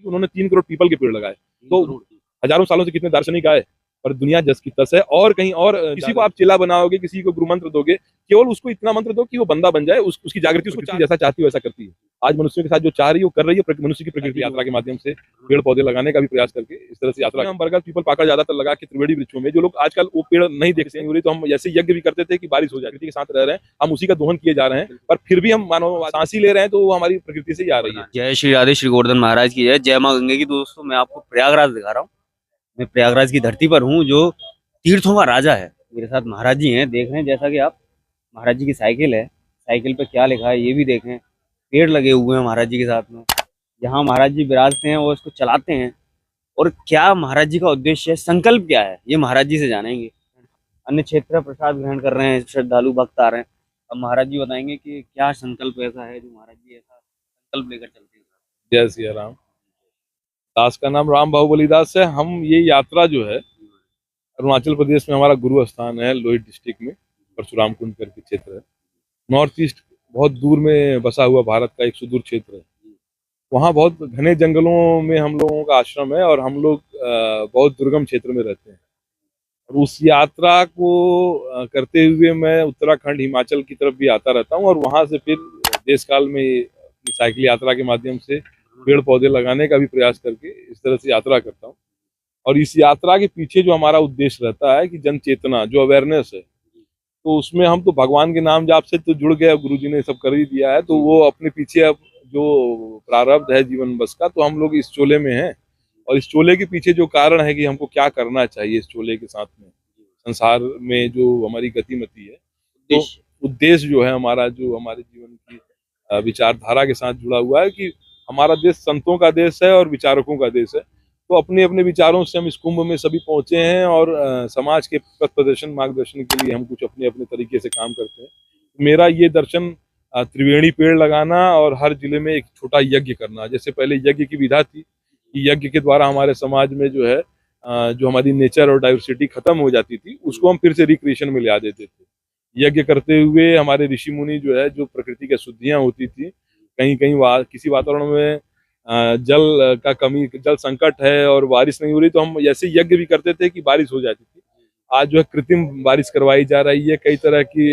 उन्होंने 3 करोड़ पीपल के पेड़ लगाए। तो हजारों सालों से कितने दार्शनिक आए, पर दुनिया जस की तस है। और कहीं और किसी को आप चेला बनाओगे, किसी को गुरु मंत्र दोगे, केवल उसको इतना मंत्र दो कि वो बंदा बन जाए, उसकी जागृति उसको जैसा चाहती है वैसा करती है। आज मनुष्यों के साथ जो चाह रही है वो कर रही है। मनुष्य की प्रकृति यात्रा के माध्यम से पेड़ पौधे लगाने का भी प्रयास करके इस तरह से यात्रा। हम बरगद पीपल पाकड़ ज्यादातर लगा के त्रिवेणी वृक्षों में, जो लोग आजकल वो पेड़ नहीं देखते हैं, तो हम ऐसे यज्ञ भी करते थे कि बारिश हो जाए, प्रकृति के साथ रह रहे हैं, हम उसी का दोहन किए जा रहे हैं, पर फिर भी हम मानो सांस ही ले रहे हैं, तो वो हमारी प्रकृति से ही आ रही है। जय श्री राधे श्री गोवर्धन महाराज की जय। जय माँ गंगे की। दोस्तों मैं आपको प्रयागराज दिखा रहा हूँ। मैं प्रयागराज की धरती पर हूँ, जो तीर्थों का राजा है। मेरे साथ महाराज जी हैं, देख रहे हैं जैसा कि आप। महाराज जी की साइकिल है, साइकिल पे क्या लिखा है ये भी देखें। पेड़ लगे हुए हैं महाराज जी के साथ में। जहाँ महाराज जी विराजते हैं वो इसको चलाते हैं। और क्या महाराज जी का उद्देश्य है, संकल्प क्या है, ये महाराज जी से जानेंगे। अन्य क्षेत्र प्रसाद ग्रहण कर रहे हैं, श्रद्धालु भक्त आ रहे हैं। अब महाराज जी बताएंगे कि क्या संकल्प ऐसा है जो महाराज जी ऐसा संकल्प लेकर चलते हैं। जय सिया राम। दास का नाम राम बाहुबली दास है। हम ये यात्रा जो है, अरुणाचल प्रदेश में हमारा गुरु स्थान है, लोहित डिस्ट्रिक्ट में परशुराम कुंड करके क्षेत्र है। नॉर्थ ईस्ट बहुत दूर में बसा हुआ भारत का एक सुदूर क्षेत्र है। वहाँ बहुत घने जंगलों में हम लोगों का आश्रम है, और हम लोग बहुत दुर्गम क्षेत्र में रहते हैं। और उस यात्रा को करते हुए मैं उत्तराखंड हिमाचल की तरफ भी आता रहता हूँ, और वहाँ से फिर देश काल में साइकिल यात्रा के माध्यम से पेड़ पौधे लगाने का भी प्रयास करके इस तरह से यात्रा करता हूँ। और इस यात्रा के पीछे जो हमारा उद्देश्य रहता है कि जन चेतना, जो अवेयरनेस है, तो उसमें हम तो भगवान के नाम जाप से तो जुड़ गए, गुरु जी ने सब कर ही दिया है, तो वो अपने पीछे अब जो प्रारब्ध है जीवन बस का, तो हम लोग इस चोले में हैं। और इस चोले के पीछे जो कारण है कि हमको क्या करना चाहिए इस चोले के साथ में, संसार में जो हमारी गतिमति है, तो उद्देश्य जो है हमारा, जो हमारे जीवन की विचारधारा के साथ जुड़ा हुआ है कि हमारा देश संतों का देश है और विचारकों का देश है। तो अपने अपने विचारों से हम इस कुंभ में सभी पहुंचे हैं, और समाज के पथ प्रदर्शन मार्गदर्शन के लिए हम कुछ अपने अपने तरीके से काम करते हैं। मेरा ये दर्शन त्रिवेणी पेड़ लगाना और हर जिले में एक छोटा यज्ञ करना। जैसे पहले यज्ञ की विधा थी कि यज्ञ के द्वारा हमारे समाज में जो है जो हमारी नेचर और डाइवर्सिटी खत्म हो जाती थी, उसको हम फिर से रिक्रिएशन में ले आ देते थे। यज्ञ करते हुए हमारे ऋषि मुनि जो है, जो प्रकृति की अशुद्धियां होती थी, कहीं कहीं किसी वातावरण में जल का कमी, जल संकट है और बारिश नहीं हो रही, तो हम ऐसे यज्ञ भी करते थे कि बारिश हो जाती थी। आज जो है कृत्रिम बारिश करवाई जा रही है, कई तरह की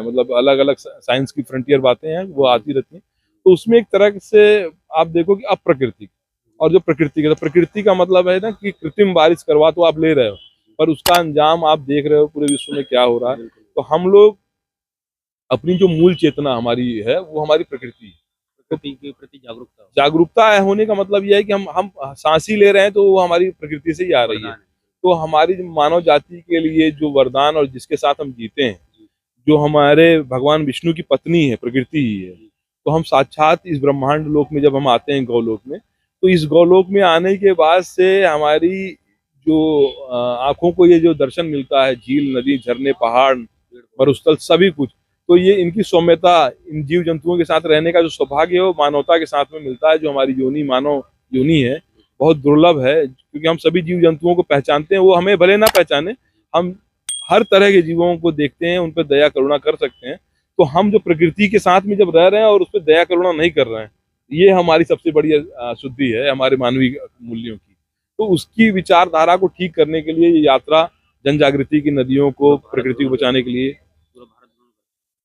मतलब अलग अलग साइंस की फ्रंटियर बातें हैं, वो आती रहती हैं। तो उसमें एक तरह से आप देखो कि अप्राकृतिक और जो प्रकृति का, तो प्रकृति का मतलब है ना कि कृत्रिम बारिश करवा तो आप ले रहे हो, पर उसका अंजाम आप देख रहे हो पूरे विश्व में क्या हो रहा है। तो हम लोग अपनी जो मूल चेतना हमारी है, वो हमारी प्रकृति है। प्रकृति के प्रति जागरूकता होने का मतलब यह है कि हम सांस ही ले रहे हैं, तो वो हमारी प्रकृति से ही आ रही है। तो हमारी मानव जाति के लिए जो वरदान और जिसके साथ हम जीते हैं, जो हमारे भगवान विष्णु की पत्नी है, प्रकृति ही है। तो हम साक्षात इस ब्रह्मांड लोक में जब हम आते हैं, गौलोक में, तो इस गौलोक में आने के बाद से हमारी जो आंखों को ये जो दर्शन मिलता है, झील, नदी, झरने, पहाड़, मरुस्थल, सभी कुछ, तो ये इनकी सौम्यता, इन जीव जंतुओं के साथ रहने का जो सौभाग्य है, वो मानवता के साथ में मिलता है। जो हमारी योनि, मानव योनि है, बहुत दुर्लभ है, क्योंकि हम सभी जीव जंतुओं को पहचानते हैं। वो हमें भले ना पहचाने, हम हर तरह के जीवों को देखते हैं, उन पर दया करुणा कर सकते हैं। तो हम जो प्रकृति के साथ में जब रह रहे हैं और उस पर दया करुणा नहीं कर रहे हैं, ये हमारी सबसे बड़ी शुद्धि है हमारे मानवीय मूल्यों की। तो उसकी विचारधारा को ठीक करने के लिए ये यात्रा जन जागृति की नदियों को, प्रकृति को बचाने के लिए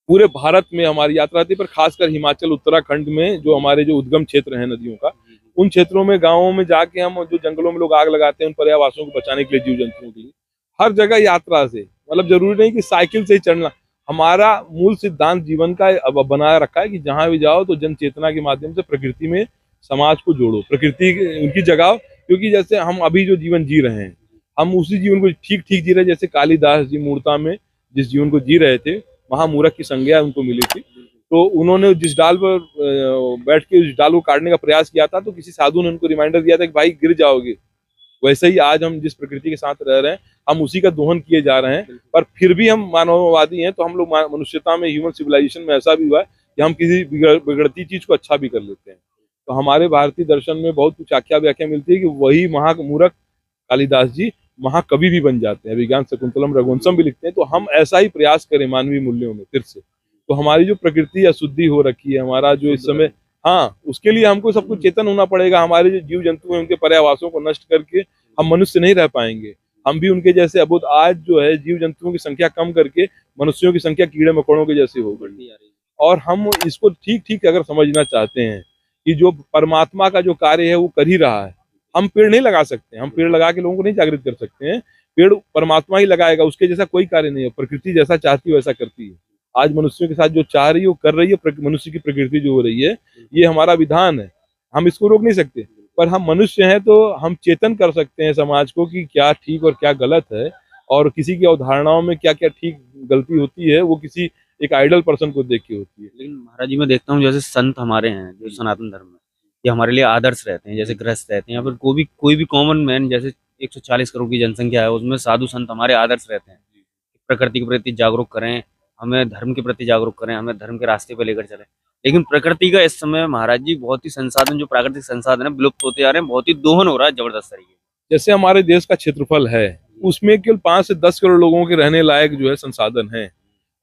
पूरे भारत में हमारी यात्रा थी, पर खासकर हिमाचल, उत्तराखंड में जो हमारे जो उद्गम क्षेत्र हैं नदियों का, उन क्षेत्रों में, गांवों में जाके हम जो जंगलों में लोग आग लगाते हैं, उन पर्यावासों को बचाने के लिए, जीव जंतुओं के लिए, हर जगह यात्रा से, मतलब जरूरी नहीं कि साइकिल से ही चढ़ना। हमारा मूल सिद्धांत जीवन का अब बनाया रखा है कि जहां भी जाओ तो जन चेतना के माध्यम से प्रकृति में समाज को जोड़ो, प्रकृति उनकी जगाओ। क्योंकि जैसे हम अभी जो जीवन जी रहे हैं, हम उसी जीवन को ठीक ठीक जी रहे हैं। जैसे कालिदास जी मूर्ता में जिस जीवन को जी रहे थे, महामूर्ख की संज्ञा उनको मिली थी, तो उन्होंने जिस डाल पर बैठ के उस डाल को काटने का प्रयास किया था, तो किसी साधु ने उनको रिमाइंडर दिया था कि भाई गिर जाओगे। वैसे ही आज हम जिस प्रकृति के साथ रह रहे हैं, हम उसी का दोहन किए जा रहे हैं, पर फिर भी हम मानववादी हैं। तो हम लोग मनुष्यता में, ह्यूमन सिविलाइजेशन में ऐसा भी हुआ है कि हम किसी बिगड़ती चीज को अच्छा भी कर लेते हैं। तो हमारे भारतीय दर्शन में बहुत कुछ आख्या व्याख्या मिलती है कि वही महामूर्ख कालिदास जी महाकवि भी बन जाते हैं, विज्ञान शकुंतलम रघुवंशम भी लिखते हैं। तो हम ऐसा ही प्रयास करें मानवीय मूल्यों में फिर से। तो हमारी जो प्रकृति अशुद्धि हो रखी है, हमारा जो इस समय हाँ, उसके लिए हमको सबको चेतन होना पड़ेगा। हमारे जो जीव जंतु हैं उनके पर्यावासों को नष्ट करके हम मनुष्य नहीं रह पाएंगे। हम भी उनके जैसे अब आज जो है जीव जंतुओं की संख्या कम करके मनुष्यों की संख्या कीड़े मकोड़ों के जैसी हो गई। और हम इसको ठीक ठीक अगर समझना चाहते हैं कि जो परमात्मा का जो कार्य है वो कर ही रहा है। हम पेड़ नहीं लगा सकते, हम पेड़ लगा के लोगों को नहीं जागृत कर सकते हैं। पेड़ परमात्मा ही लगाएगा, उसके जैसा कोई कार्य नहीं है। प्रकृति जैसा चाहती है वैसा करती है। आज मनुष्यों के साथ जो चाह रही है वो कर रही है। मनुष्य की प्रकृति जो हो रही है ये हमारा विधान है, हम इसको रोक नहीं सकते। पर हम मनुष्य हैं तो हम चेतन कर सकते हैं समाज को कि क्या ठीक और क्या गलत है, और किसी की अवधारणाओं में क्या क्या ठीक गलती होती है वो किसी एक आइडल पर्सन को देख के होती है। लेकिन महाराज जी मैं देखता हूँ जैसे संत हमारे हैं जो सनातन धर्म में, ये हमारे लिए आदर्श रहते हैं, जैसे गृहस्थ रहते हैं या फिर कोई भी कॉमन मैन, जैसे 140 करोड़ की जनसंख्या है उसमें साधु संत हमारे आदर्श रहते हैं। प्रकृति के प्रति जागरूक करें, हमें धर्म के प्रति जागरूक करें, हमें धर्म के रास्ते पे लेकर चलें। लेकिन प्रकृति का इस समय महाराज जी बहुत ही संसाधन, जो प्राकृतिक संसाधन है विलुप्त होते जा रहे हैं, बहुत ही दोहन हो रहा है जबरदस्त तरीके। जैसे हमारे देश का क्षेत्रफल है उसमें केवल 5 से 10 करोड़ लोगों के रहने लायक जो है संसाधन है,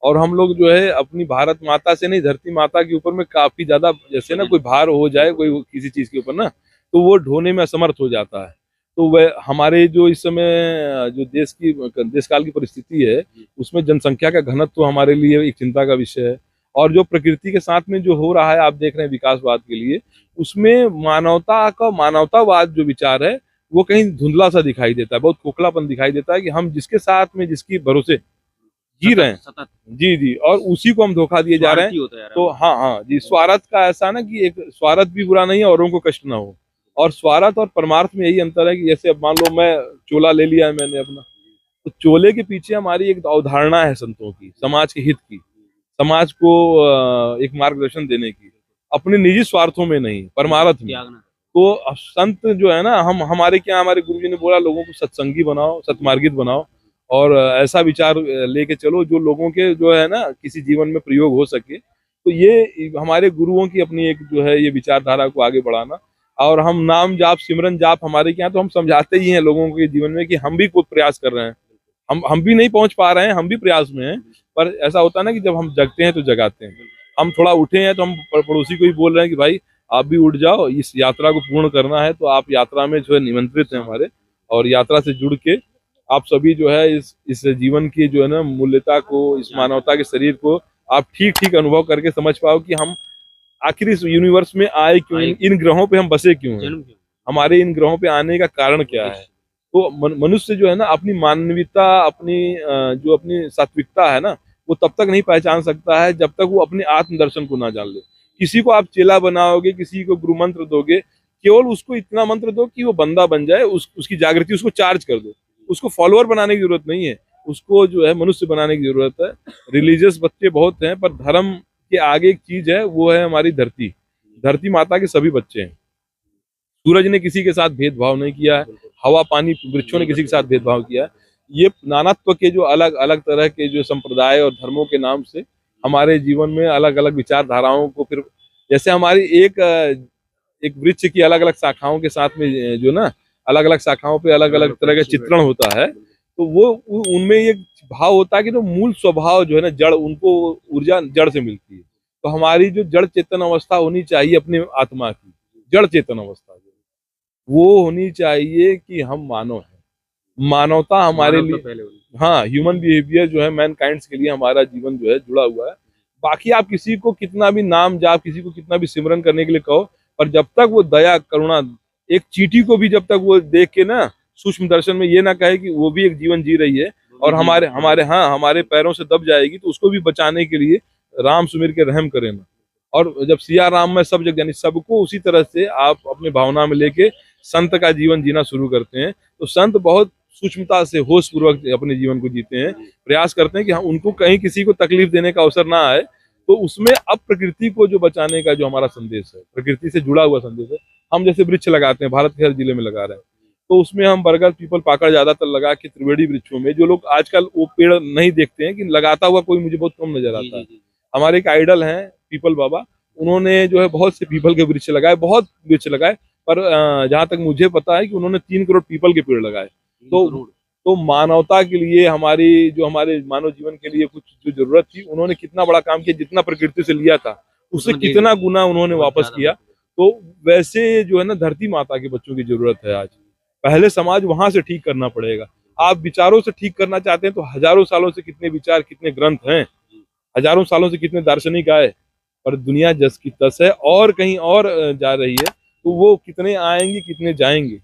और हम लोग जो है अपनी भारत माता से नहीं धरती माता के ऊपर में काफी ज्यादा, जैसे ना कोई भार हो जाए कोई किसी चीज के ऊपर ना, तो वो ढोने में असमर्थ हो जाता है। तो वह हमारे जो इस समय जो देश काल की परिस्थिति है उसमें जनसंख्या का घनत्व तो हमारे लिए एक चिंता का विषय है। और जो प्रकृति के साथ में जो हो रहा है आप देख रहे हैं विकासवाद के लिए, उसमें मानवतावाद जो विचार है वो कहीं धुंधला सा दिखाई देता है, बहुत खोखलापन दिखाई देता है कि हम जिसके साथ में जिसकी भरोसे जी रहे हैं, सतत जी जी, और उसी को हम धोखा दिए जा रहे हैं। होता जा रहा तो हाँ हाँ जी, स्वार्थ का ऐसा ना कि एक स्वार्थ भी बुरा नहीं है, औरों को कष्ट ना हो। और स्वार्थ और परमार्थ में यही अंतर है कि जैसे अब मान लो मैं चोला ले लिया है मैंने अपना, तो चोले के पीछे हमारी एक अवधारणा है संतों की, समाज के हित की, समाज को एक मार्गदर्शन देने की, अपने निजी स्वार्थों में नहीं, परमार्थ में। त्यागना। तो अब संत जो है ना, हम हमारे क्या, हमारे गुरुजी ने बोला लोगों को सत्संगी बनाओ, सत्मार्गित बनाओ, और ऐसा विचार लेके चलो जो लोगों के जो है ना किसी जीवन में प्रयोग हो सके। तो ये हमारे गुरुओं की अपनी एक जो है ये विचारधारा को आगे बढ़ाना। और हम नाम जाप सिमरन जाप हमारे क्या, तो हम समझाते ही हैं लोगों के जीवन में कि हम भी कोई प्रयास कर रहे हैं, हम भी नहीं पहुंच पा रहे हैं, हम भी प्रयास में हैं। पर ऐसा होता है ना कि जब हम जगते हैं तो जगाते हैं। हम थोड़ा उठे हैं तो हम पड़ोसी को भी बोल रहे हैं कि भाई आप भी उठ जाओ, इस यात्रा को पूर्ण करना है। तो आप यात्रा में जो है निमंत्रित हैं हमारे, और यात्रा से जुड़ के आप सभी जो है इस जीवन की जो है ना मूल्यता को, इस मानवता के शरीर को आप ठीक ठीक अनुभव करके समझ पाओ कि हम आखिर इस यूनिवर्स में आए क्यों, इन ग्रहों पे हम बसे क्यों हैं, हमारे इन ग्रहों पे आने का कारण क्या है। तो मनुष्य जो है ना अपनी मानवीयता, अपनी जो अपनी सात्विकता है ना, वो तब तक नहीं पहचान सकता है जब तक वो अपने आत्म दर्शन को ना जान ले। किसी को आप चेला बनाओगे, किसी को गुरु मंत्र दोगे, केवल उसको इतना मंत्र दो कि वो बंदा बन जाए, उसकी जागृति उसको चार्ज कर दो। उसको फॉलोअर बनाने की जरूरत नहीं है, उसको जो है मनुष्य बनाने की जरूरत है। रिलीजियस बच्चे बहुत हैं, पर धर्म के आगे एक चीज है, वो है हमारी धरती। धरती माता के सभी बच्चे हैं। सूरज ने किसी के साथ भेदभाव नहीं किया है, हवा पानी वृक्षों ने किसी के साथ भेदभाव किया है। ये नानात्व के जो अलग अलग तरह के जो संप्रदाय और धर्मों के नाम से हमारे जीवन में अलग अलग विचारधाराओं को, फिर जैसे हमारी एक वृक्ष की अलग अलग शाखाओं के साथ में जो ना अलग अलग शाखाओं पे अलग अलग तरह का चित्रण होता है, तो वो उनमें ये भाव होता है कि जो मूल स्वभाव जो है ना जड़, उनको ऊर्जा जड़ से मिलती है। तो हमारी जो जड़ चेतन अवस्था होनी चाहिए अपने आत्मा की, जड़ चेतन अवस्था वो होनी चाहिए कि हम मानव हैं, मानवता हमारे लिए, हाँ, ह्यूमन बिहेवियर जो है मैनकाइंड्स के लिए हमारा जीवन जो है जुड़ा हुआ है। बाकी आप किसी को कितना भी नाम जाप, किसी को कितना भी सिमरन करने के लिए कहो, पर जब तक वो दया करुणा, एक चींटी को भी जब तक वो देख के ना सूक्ष्म दर्शन में ये ना कहे कि वो भी एक जीवन जी रही है और हमारे पैरों से दब जाएगी, तो उसको भी बचाने के लिए राम सुमिर के रहम करे ना। और जब सिया राम में सब जग, यानी सबको उसी तरह से आप अपने भावना में लेके संत का जीवन जीना शुरू करते हैं, तो संत बहुत सूक्ष्मता से होश पूर्वक अपने जीवन को जीते हैं, प्रयास करते हैं कि हम उनको कहीं किसी को तकलीफ देने का अवसर ना आए। तो उसमें अब प्रकृति को जो बचाने का जो हमारा संदेश है, प्रकृति से जुड़ा हुआ संदेश है। हम जैसे वृक्ष लगाते हैं, भारत के हर जिले में लगा रहे हैं, तो उसमें हम बरगद पीपल पाकड़ ज्यादातर लगा के त्रिवेणी वृक्षों में, जो लोग आजकल वो पेड़ नहीं देखते हैं कि लगाता हुआ कोई मुझे बहुत कम नजर आता है। हमारे एक आइडल हैं पीपल बाबा, उन्होंने जो है बहुत से पीपल के वृक्ष लगाए, बहुत वृक्ष लगाए, पर जहां तक मुझे पता है कि उन्होंने 3 करोड़ पीपल के पेड़ लगाए। तो मानवता के लिए, हमारे मानव जीवन के लिए कुछ जो जरूरत थी, उन्होंने कितना बड़ा काम किया, जितना प्रकृति से लिया था उससे उतना कितना गुना उन्होंने बहुत वापस ज्यादा किया। तो वैसे जो है ना धरती माता के बच्चों की जरूरत है आज। पहले समाज वहां से ठीक करना पड़ेगा। आप विचारों से ठीक करना चाहते हैं तो हजारों सालों से कितने विचार, कितने ग्रंथ हैं, हजारों सालों से कितने दार्शनिक आए, पर दुनिया जस की तस है और कहीं और जा रही है। तो वो कितने आएंगे, कितने जाएंगे,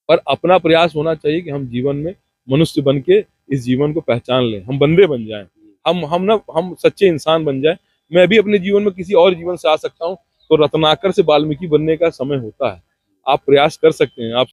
पर अपना प्रयास होना चाहिए कि हम जीवन में मनुष्य बन के इस जीवन को पहचान लें, हम बंदे बन जाएं, हम सच्चे इंसान बन जाएं। मैं भी अपने जीवन में किसी और जीवन से आ सकता हूं, तो रत्नाकर से वाल्मीकि बनने का समय होता है। आप प्रयास कर सकते हैं, आप